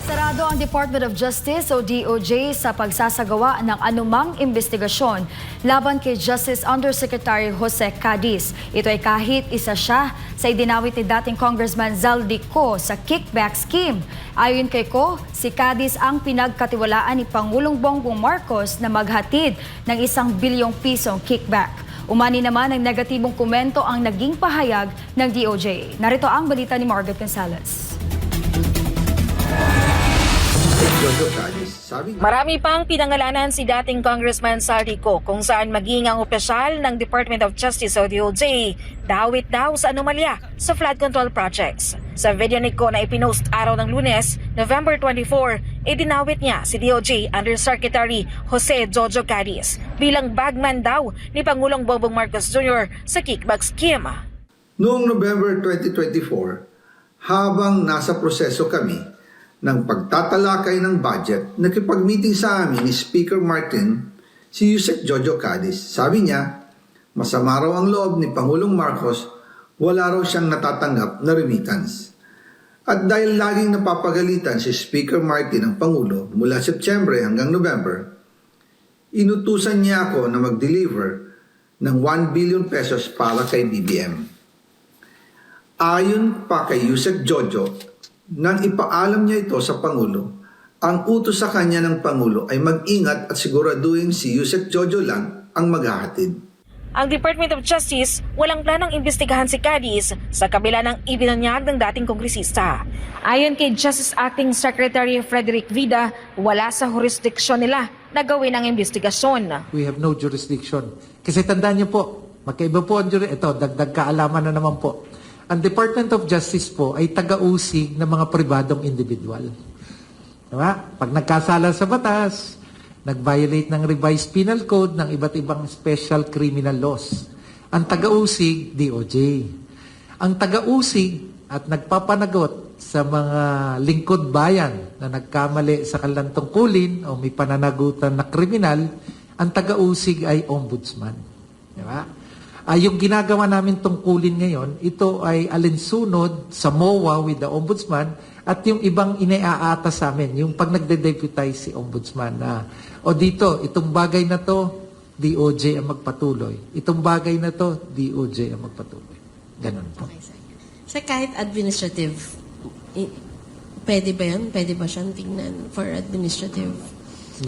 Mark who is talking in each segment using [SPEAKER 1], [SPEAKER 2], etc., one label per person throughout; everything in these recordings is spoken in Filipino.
[SPEAKER 1] Sarado ang Department of Justice o DOJ sa pagsasagawa ng anumang investigasyon laban kay Justice Undersecretary Jose Cadiz. Ito ay kahit isa siya sa idinawit ni dating Congressman Zaldico sa kickback scheme. Ayon kay Ko, si Cadiz ang pinagkatiwalaan ni Pangulong Bongbong Marcos na maghatid ng 1 bilyong pisong kickback. Umani naman ng negatibong komento ang naging pahayag ng DOJ. Narito ang balita ni Margaret Gonzalez.
[SPEAKER 2] Marami pang pinangalanan si dating Congressman Zaldico kung saan maging ang opisyal ng Department of Justice o DOJ dawit daw sa anomalya sa flood control projects. Sa video ni Ko na ipinost araw ng Lunes, November 24, idinawit niya si DOJ Undersecretary Jose Jojo Cadiz bilang bagman daw ni Pangulong Bongbong Marcos Jr. sa kickback scheme.
[SPEAKER 3] Noong November 2024, habang nasa proseso kami ng pagtatalakay ng budget, nakipag-meeting sa amin ni Speaker Martin si Yusek Jojo Cadiz. Sabi niya, masama raw ang loob ni Pangulong Marcos, wala raw siyang natatanggap na remittance. At dahil laging napapagalitan si Speaker Martin ang Pangulo mula September hanggang November, inutusan niya ako na mag-deliver ng 1 billion pesos para kay BBM. Ayon pa kay Yusek Jojo, nang ipaalam niya ito sa Pangulo, ang utos sa kanya ng Pangulo ay mag-ingat at siguraduhin si Yusek Jojo lang ang maghahatid.
[SPEAKER 2] Ang Department of Justice walang planong imbestigahan si Cadiz sa kabila ng ibinunyag ng dating kongresista. Ayon kay Justice Acting Secretary Frederick Vida, wala sa jurisdiksyon nila na gawin ang investigasyon.
[SPEAKER 4] We have no jurisdiction. Kasi tandaan niyo po, magkaiba po ang jurisdiction. Ito, dagdag kaalaman na naman po. Ang Department of Justice po ay taga-usig ng mga pribadong individual. Diba? Pag nagkasala sa batas, nag-violate ng revised penal code ng iba't ibang special criminal laws. Ang taga-usig, DOJ. Ang taga-usig at nagpapanagot sa mga lingkod bayan na nagkamali sa kanilang tungkulin o may pananagutan na kriminal, ang taga-usig ay ombudsman. Diba? Yung ginagawa namin tungkulin ngayon, ito ay alinsunod sa MOA with the Ombudsman at yung ibang inaaata sa amin, yung pag nagde-deputize si Ombudsman na, o dito, itong bagay na to, DOJ ang magpatuloy. Itong bagay na to, DOJ ang magpatuloy. Ganun po.
[SPEAKER 5] Okay, so kahit administrative, pwede ba yun? Pwede ba siyang tingnan for administrative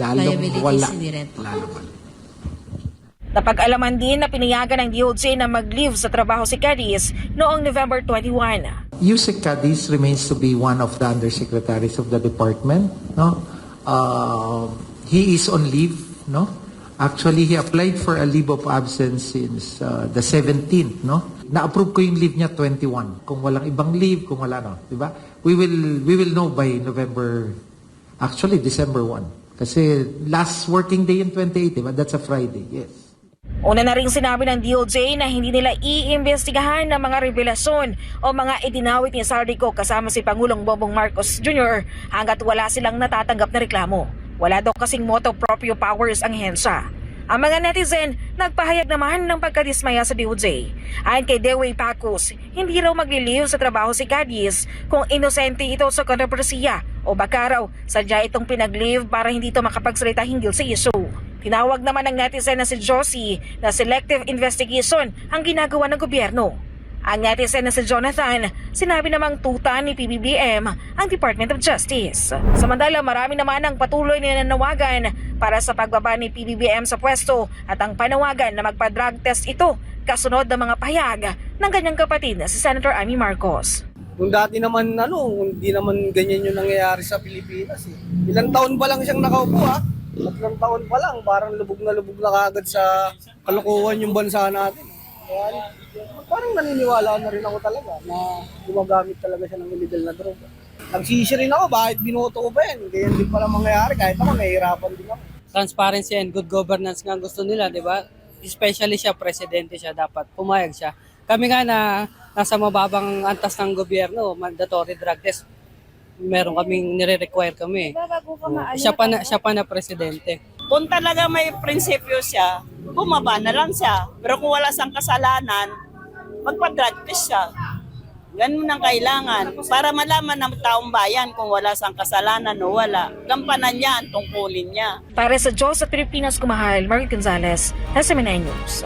[SPEAKER 5] liabilities in the rent?
[SPEAKER 4] Wala.
[SPEAKER 2] Napag-alaman din na pinayagan ng DOJ na mag-leave sa trabaho si Cadiz noong November 21.
[SPEAKER 4] Yusek Cadiz remains to be one of the undersecretaries of the department. No, he is on leave. No, actually he applied for a leave of absence since the 17th. No, na-approve ko yung leave niya 21. Kung walang ibang leave, kung wala no, di ba? We will know by November. Actually, December 1. Kasi last working day in 28, diba? That's a Friday. Yes.
[SPEAKER 2] Una na rin sinabi ng DOJ na hindi nila iimbestigahan ng mga revelasyon o mga idinawit ni Zaldico kasama si Pangulong Bongbong Marcos Jr. hanggat wala silang natatanggap na reklamo. Wala daw kasing moto proprio powers ang hensya. Ang mga netizen nagpahayag naman ng pagkadismaya sa DOJ. Ayon kay Dewey Pacus, hindi raw magliliw sa trabaho si Cadiz kung inosente ito sa kontrobersiya o baka raw sadya itong pinag-leave para hindi ito makapagsalita hinggil sa issue. Tinawag naman ng netizen na si Josie na selective investigation ang ginagawa ng gobyerno. Ang netizen na si Jonathan, sinabi namang tuta ni PBBM ang Department of Justice. Samantala, marami naman ang patuloy na nanawagan para sa pagbaba ni PBBM sa pwesto at ang panawagan na magpa-drug test ito kasunod ng mga pahayag ng kanyang kapatid na si Senator Amy Marcos.
[SPEAKER 6] Kung dati naman, hindi naman ganyan yung nangyayari sa Pilipinas. Ilang taon pa lang siyang nakaupo, 3 taon pa lang, parang lubog na kaagad sa kalokohan yung bansa natin. Kaya, parang naniniwala na rin ako talaga na gumagamit talaga siya ng illegal na droga. Nagsisi rin ako, bakit binoto ko ba yan? Kaya hindi pala mangyayari, kahit ako nahihirapan din ako.
[SPEAKER 7] Transparency and good governance nga gusto nila, di ba? Especially siya, presidente siya, dapat pumayag siya. Kami nga na nasa mababang antas ng gobyerno, mandatory drug test. Meron kaming nire-require kami. Siya pa na presidente.
[SPEAKER 8] Kung talaga may prinsipyo siya, bumaba na lang siya. Pero kung wala siyang kasalanan, magpa-drug test siya. Ganun ang kailangan para malaman ng taong bayan kung wala sang kasalanan o wala. Gampanan niya ang tungkulin niya.
[SPEAKER 2] Para sa Diyos at Pilipinas, kumahal, Margaret Gonzalez, SMNI News.